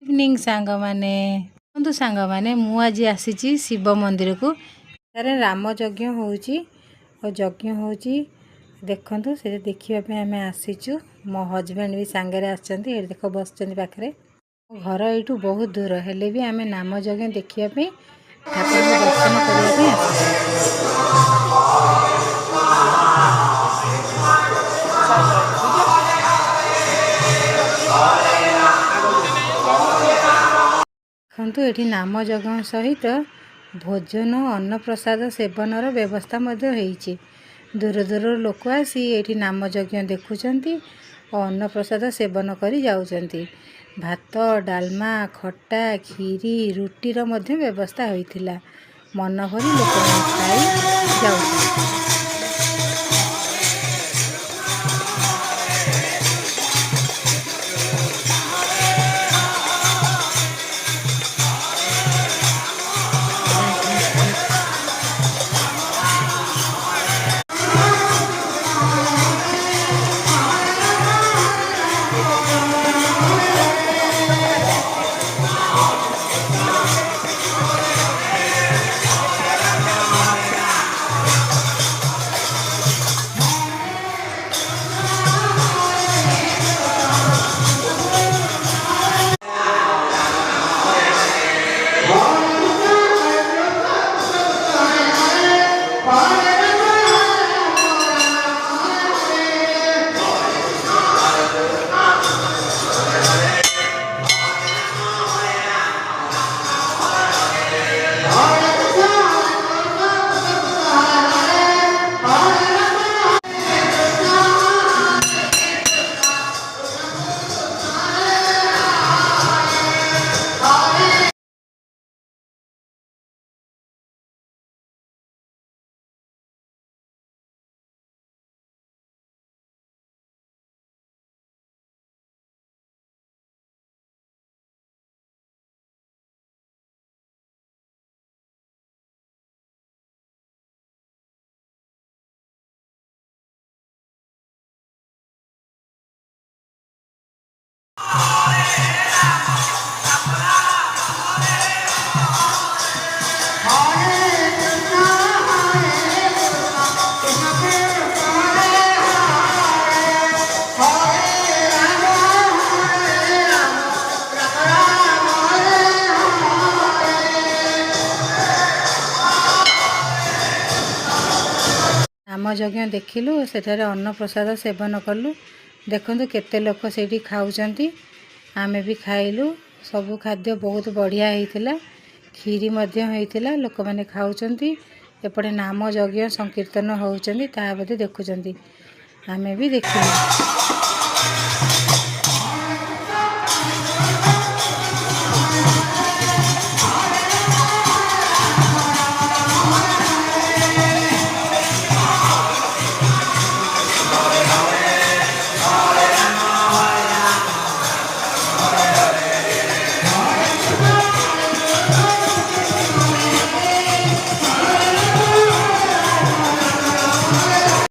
Evening सांग माने बंधु सांग माने मु आज आसी शिव मंदिर को तारे राम यज्ञ होउची और यज्ञ होउची देखंतु से देखिया पे हमें आसीचु मो हस्बैंड भी सांगे रे आछंती ए देखो बसचंती पाखरे घर एठू बहुत दूर हेले भी हमें नाम यज्ञ देखिया पे ठाकुर को दर्शन करिया पे देखंतु एठी नाम यज्ञ सहित भोजन अन्न प्रसाद सेवनर व्यवस्था मध्य होईची दूर दूर लोक आसी एठी नाम यज्ञ देखुचंती और अन्न प्रसाद सेवन करी जाउचंती भात डालमा खट्टा खीरी रुटीर मध्य व्यवस्था होईथिला मन भरी लोक खाई जाउचंती। नाम यज्ञ देखिलु सेठारे अन्न प्रसाद सेवन कलु देखंतु केते लोक सेठी खाउचंती आमे भी खाइलु सबु खाद्य बहुत बढ़िया हेतिला खीरी मध्य हेतिला लोक माने खाउचंती एपटे नाम यज्ञ संकीर्तन होउचंती ता बदे देखुचंती आमे भी देखिलु।